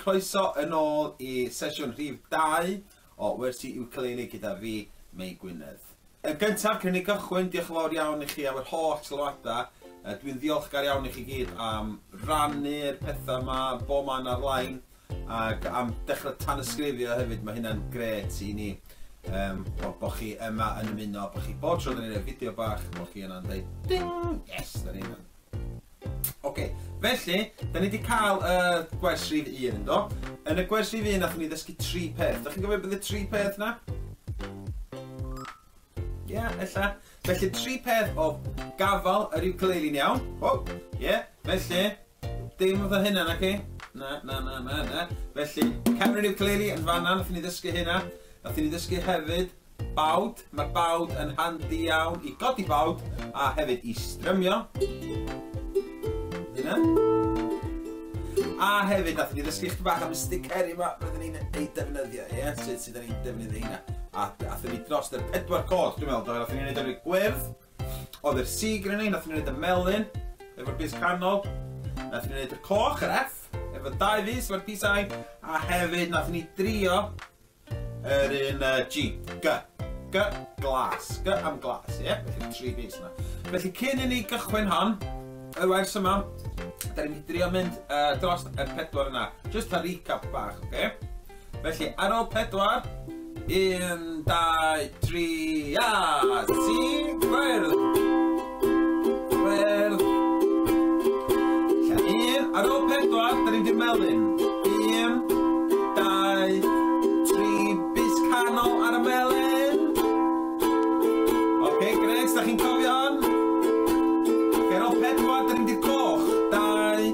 croeso yn ôl I sesiwn rhif 2 o Wersi Ukulele gyda fi, Mei Gwynedd. Yn gyntaf, cyn I gychwyn, diolch yn fawr iawn I chi am yr holl sylwadau. Dwi'n ddiolchgar iawn I chi gyd am rannu'r pethau yma, bob man ar-lein, ac am dechrau tanysgrifio hefyd, mae hynna'n gret I ni. Bo chi yma yn ymuno, bo chi bod tro, da ni'n fideo bach, bo chi yna'n dweud, ding, yes, da ni'n Oce, felly, da ni wedi cael gwers rhif 1 ynddo. Yn y gwers rhif 1 nath ni ddysgu 3 peth. Da chi'n gofio beth y 3 peth na? Ie, ella. Felly 3 peth o gafal yr ukulele'n iawn. O, ie, felly, dim oedd hynna na chi. Na. Felly, camera'r ukulele yn fanna, nath ni ddysgu hynna. Nath ni ddysgu hefyd bawd. Mae'r bawd yn handi iawn I godi bawd a hefyd I strymio. A hefyd, nath ni ddysgu chdi bach am y sticeri yma, byddwn ni'n ei defnyddio, ie? Sut da ni'n defnyddio hynna. A nath ni dros yr 4 cod, dwi'n meddwl, nath ni'n neud yr gwyrdd, oedd yr C gyda ni, nath ni'n neud y melyn, efo'r bus canol, nath ni'n neud y coch, yr F, efo 2 fus, efo'r bus I, a hefyd nath ni drio yr un G, G, glas, G am glas, ie? Felly 3 fus yna. Felly cyn I ni gychwyn hon, y wers yma, da ni'n drio mynd dros y 4 yna. Just a recap bach, oce? Felly, ar ôl 4, 1, 2, 3, a, C, gwyrdd. Gwyrdd. Ar ôl 4, da ni'n di melyn. 1, 2, 3, bus canol ar y melyn. Oce, gret, da chi'n cofio hon? Ar ôl 4, da ni'n di coch. 2,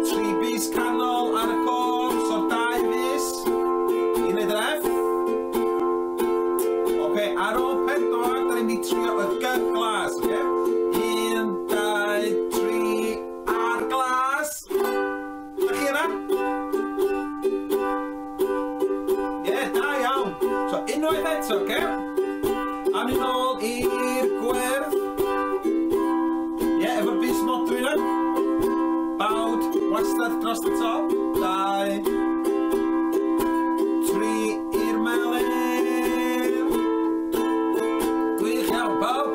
3 bus canol ar y coch, so 2 fus. I wneud yr F. Oce, ar ôl 4, da ni'n di trio y G glas, oce? 1, 2, 3, ar glas. Da chi yna? Ie, da iawn. So, unwaith eto, oce? A ni nôl i'r gwyrdd. Ie, efo'r bus modw yna. Bawd, wastad dros y top. 2, 3 i'r melyn. Gwych iawn, bawd.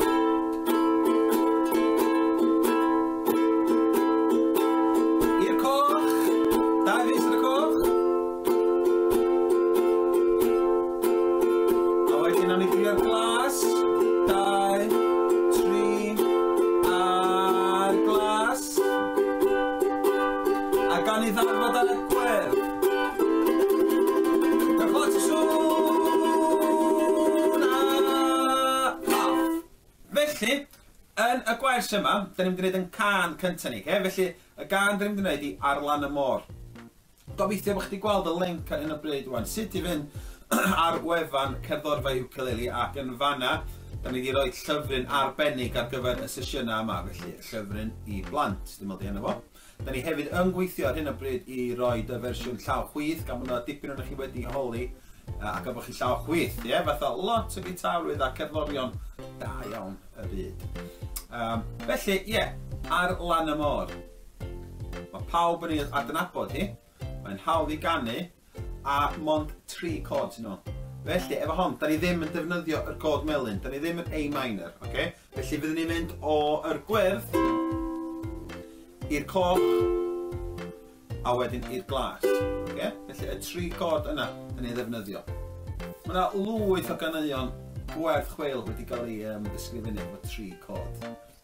I'r coch. 2 fus yn y coch. A wedyn nawn ni drio'r glas. 2, 3, ar glas. A gan I ddarfod ar y gwyrdd. Dy'r clot y sŵn a off. Felly, yn y gwers yma, da ni'n gwneud yn can cynta ni, felly y gan da ni'n gwneud I ar lan y môr. Gobeithio bod chdi gweld y link ar hyn o bryd wan. Sut I fynd ar wefan cerddorfa ukulele ac yn fanna, da ni wedi rhoi llyfryn arbennig ar gyfer y sesiynau yma, felly llyfryn I blant, dim ond I hynny fo. Da ni hefyd yn gweithio ar hyn o bryd I roi y fersiwn llaw chwyth, gan bod dipyn o'n chi wedi holi, ac efo chi llaw chwyth, ie? Fatha lot o gitarwydd a cerddorion da iawn y byd. Felly, ie, ar lan y môr. Mae pawb yn ei adnabod hi, mae'n hawdd I ganu, a mond 3 cod sy'n nhw. Felly, efo hon, da ni ddim yn defnyddio yr cod melyn, da ni ddim yn A minor, oce? Felly, fyddwn ni'n mynd o'r gwyrdd i'r coch, a wedyn i'r glas, oce? Felly, y 3 cod yna, da ni'n ddefnyddio. Mae yna lwyth o ganeuon gwerth chweil wedi cael ei ddisgrifennu efo 3 cod.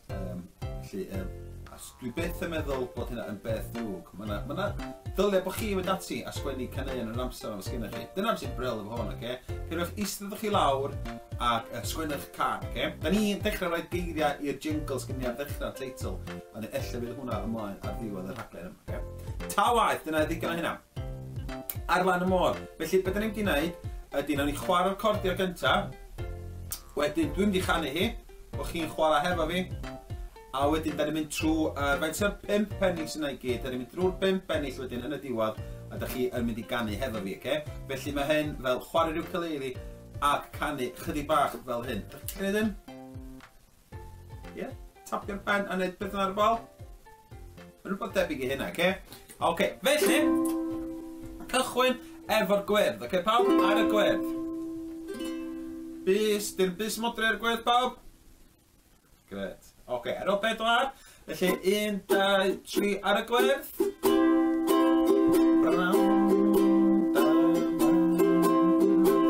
Felly, dwi byth yn meddwl bod hynna yn beth ddrwg. Mae yna ddylia bod chi wedi ati a sgwennu caneuon yn yr amser o'n sgynnych chi. Dyna am sy'n bryl efo hwn, oce? Cyrwch eistedd chi lawr ac sgwennwch can, oce? Da ni'n dechrau rhoi geiriau i'r jingles gyn ni ar ddechrau'r teitl, a ni ella fydd hwnna ymlaen ar ddiwedd yr rhaglen yma, oce? Ta waith, dyna ddigon o hynna. Ar lan y môr. Felly, beth da ni'n gwneud ydy, nawn ni chwarae'r cordio gyntaf, wedyn dwi'n di chanu hi, o chi'n chwarae hefo fi, a wedyn da ni'n mynd trwy, faint o'r 5 penny sy'n ei gyd, da ni'n mynd drwy'r 5 pennill wedyn yn y diwedd, a da chi yn mynd I ganu hefo fi, oce? Felly mae hyn fel chwarae'r ukulele ac canu chydig bach fel hyn. Da chi'n gwneud hyn? Ie? Tapio'r pen a wneud beth ar y bol? Mae'n rhywbeth debyg I hynna, oce? Oce, felly, cychwyn efo'r gwyrdd. Ok, pawb? Ar y gwyrdd. Di'r bus modri ar y gwyrdd, pawb? Gret. Ok, ar ôl 4. Felly, 1, 2, 3 ar y gwyrdd.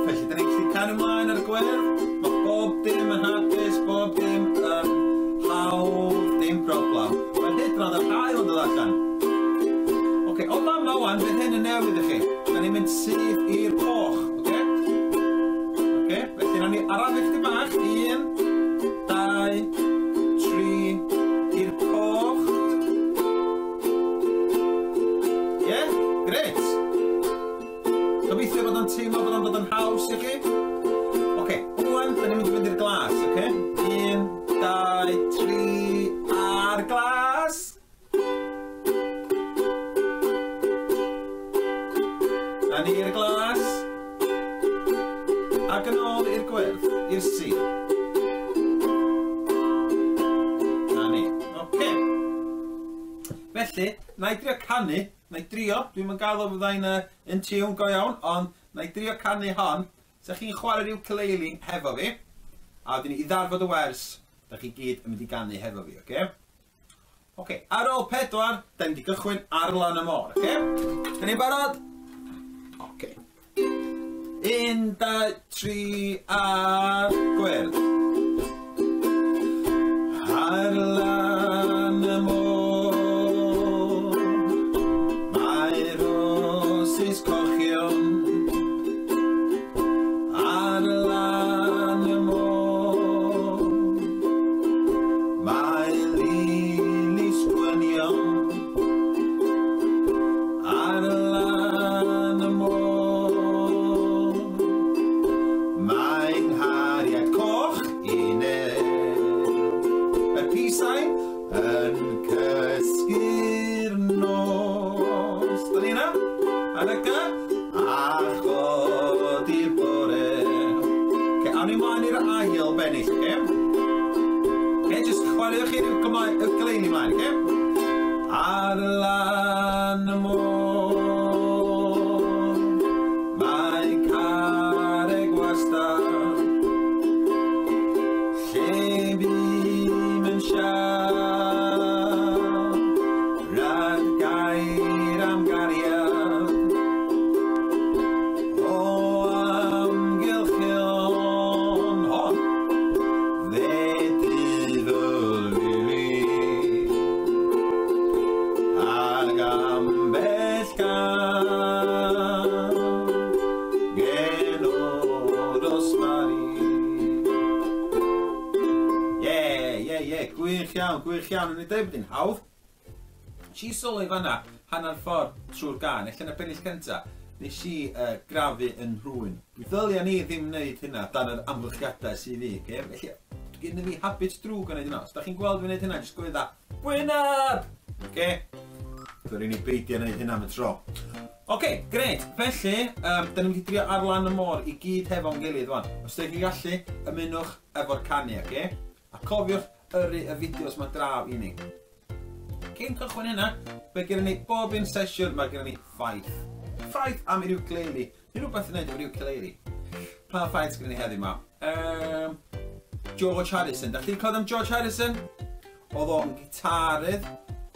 Felly, da ni'n gallu cael ymlaen ar y gwyrdd. Mae bob dim yn hapus, bob dim yn hawdd, dim problem. Mae'n hydrodd yr hael yn dod allan. Ok, o fama wan, bydd hyn yn newydd i chi. Da ni'n mynd sydd i'r coch, ok? Ok, felly na ni araf eich di bach. 1, 2, 3, i'r coch. Ie, gret. Gobeithio bod o'n teimlo bod o'n dod yn haws i chi. Ok, wan, da ni'n mynd i fynd i'r glas, ok? 1, 2, 3, ar glas. A ni i'r glas. Ac yn ôl i'r gwyrdd, i'r si. A ni, oce. Felly, na i drio canu, na i drio, dwi'n mynd gael o fyddai'n yn tune go iawn, ond na i drio canu hon. So chi'n chwarae'r ukulele hefo fi, a wedyn i ddarfod y wers, da chi gyd yn mynd i ganu hefo fi, oce? Oce, ar ôl 4, da ni wedi gychwyn ar lan y môr, oce? Da ni'n barod? Oce. 1, 2, 3, ar gwyrdd. Ar lan y môr, mae roses cochion. Ar lan y môr, mae lilis gwynion. Ar lan y môr, mae'n nghariad coch i neu. Mae'r pisau yn cysgu'r nos. Da ni yna? Adega? A chod i'r bore. Ok, awn ni mlaen i'r ail bennill, ok? Ok, jyst chwaraewch chi'r ukulele mlaen, ok? Ar lan y môr, mae carreg wastad, lle bym yn siarad, rhag gair am gariad, o amgylchion hon, fe dyddol lili, ag ambell gan, gen o dosbarth. Gwych iawn. Yn ei dweud bod hi'n hawdd. Si sylwi fanna, hanner ffordd trwy'r gan, allan y bennill cynta, nes i grafu yn rhywun. Ddylia ni ddim wneud hynna dan yr amgylchiadau sydd fi, okay? Felly, gyda fi habit drwg yn neud hynna. Os da chi'n gweld fi'n neud hynna, jyst gwedda, Gwynab! Okay? Dwi'n ni beidio neud hynna am y tro. Ok, gret. Felly, da ni'n mynd i drio ar lan y môr i gyd hefo'n gilydd wan. Os da chi'n gallu, ymunwch efo'r canu, okay? A cofiwch yrru y fideos ma draw i ni. Cyn cychwyn hynna, fe gyda ni bob un sesiwn, mae gyda ni ffaith. Ffaith am yr ukulele. Ni rhywbeth yn neud o'r ukulele. Pa ffaith gyda ni heddiw ma? George Harrison. Da chi'n clywed am George Harrison? Oedd o'n gitarydd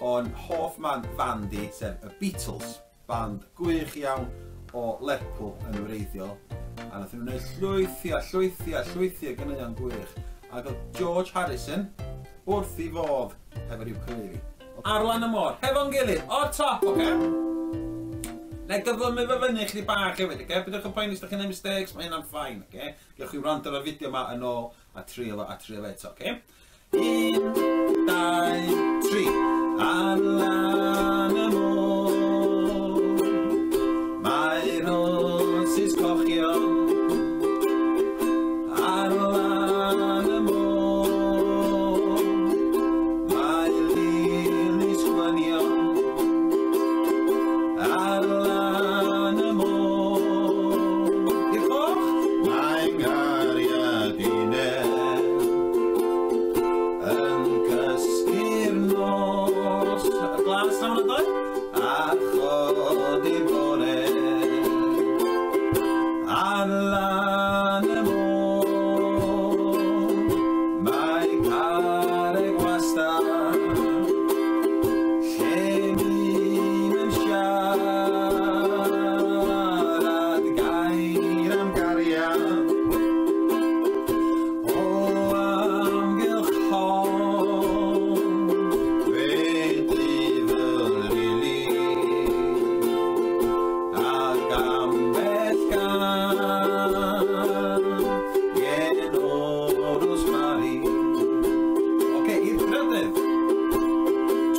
o'n hoff man bandi, sef y Beatles. Band gwych iawn o Lerpwl yn wreiddiol. A nath nhw'n gwneud llwythia gynnau'n gwych. Ac oedd George Harrison wrth i fodd efo'r ukulele. Ar lan y môr, hefo'n gilydd, o'r top, oce? Na i gyflymu fy fyny chdi bach hefyd, oce? Bydwch yn poeni os da chi'n neud mistakes, mae hynna'n ffain, oce? Gewch chi wrando ar y fideo yma yn ôl a trio eto, oce? 1, 2, 3. Ar lan y môr, mae roses cochion. Ar lan y môr, mae lilis gwynion. Ar lan y môr, i'r coch, mae'n gariad i neu, yn cysgu'r nos. Y glas ar lan y môr, mae carreg wastad, lle ni'n yn siarad gair am gariad, o amgylch hon, wedi fy lili, ac ambell gan, gen o'r ysmari. Oce, i'r trydydd.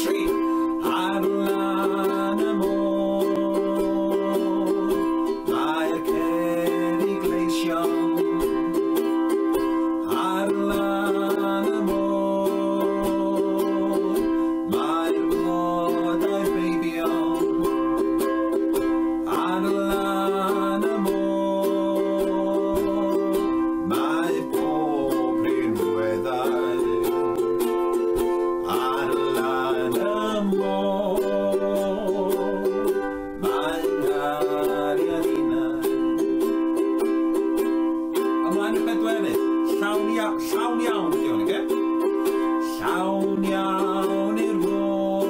3. Ar lan y môr, mae'r cerrig gleision. Ar lan y môr, mae'r blodau beibion. Ar lan y môr, mae pob rhinweddau. Ar lan y môr, mae ngariad unai. Ymlaen i'r bedwerydd. Llawn iawn ydi hwn, oce? Llawn iawn i'r môr,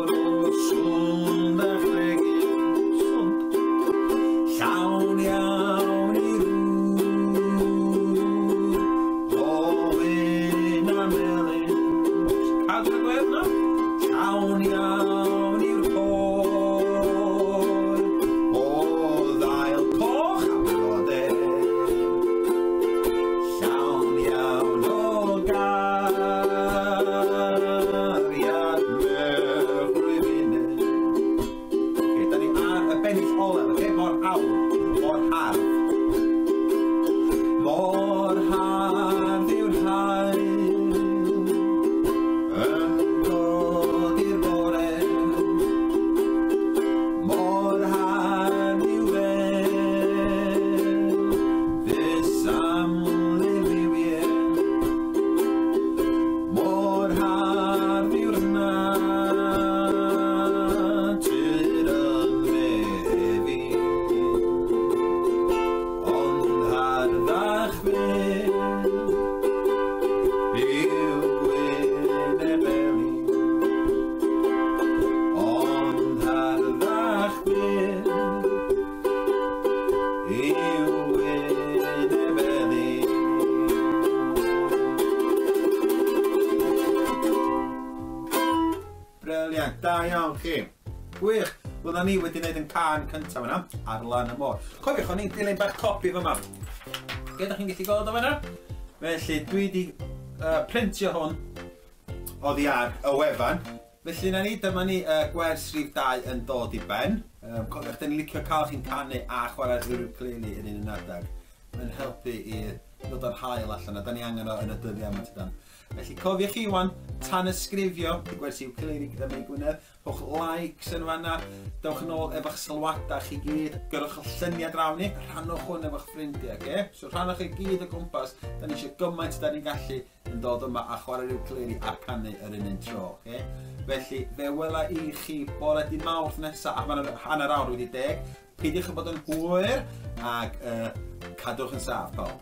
o swnd a chregyn. Swnd. Llawn iawn i'r ŵr, o wyn a melyn. Cadw'r agwedd na? Llawn iawn i'r côr, o ddail coch a blodau. Llawn iawn o gariad merch rhyfynnau. Oce, da ni ar y bennill olaf, oce? Mor awr, mor hardd. Mor hardd yw'r haul, yn dod i'r bore. Mor hardd yw'r el, fys am liliwien. Mor hardd yw'r natur yn mefin, ond harddach fynd yw gwynebeli. Ond harddach fynd yw gwynebeli. Briliant, da iawn chi. Gwych. Wel, na ni wedi wneud yn can cyntaf yna, ar lan y môr. Cofiwch, o'n i'n dilyn bach copi fyma. Ge, da chi'n gallu gweld o fyna? Felly, dwi wedi printio hwn oddi ar y wefan. Felly, na ni, dyma ni gwers rhif 2 yn dod i ben. Cofiwch, da ni'n licio cael chi'n canu a chwarae'r ukulele yn un adag. Mae'n helpu i ddod o'r hael allan, a da ni angen o yn y dyddiau yma tydan. Felly cofiwch chi wan, tan ysgrifio i gwersi ukulele gyda mi Gwynedd, rhowch likes yn fanna, dewch yn ôl efo'ch sylwadau chi gyd, gyrwch y lluniau draw ni, rhannwch hwn efo'ch ffrindiau, okay? So rhannwch chi gyd o gwmpas, da ni eisiau gymaint da ni'n gallu yn dod yma a chwarae'r ukulele a canu yr un tro, okay? Felly, fe wela i chi bore dydd Mawrth nesaf, a mae'n hanner awr wedi 10, peidiwch yn bod yn hwyr, ac cadwch yn saff, pawb.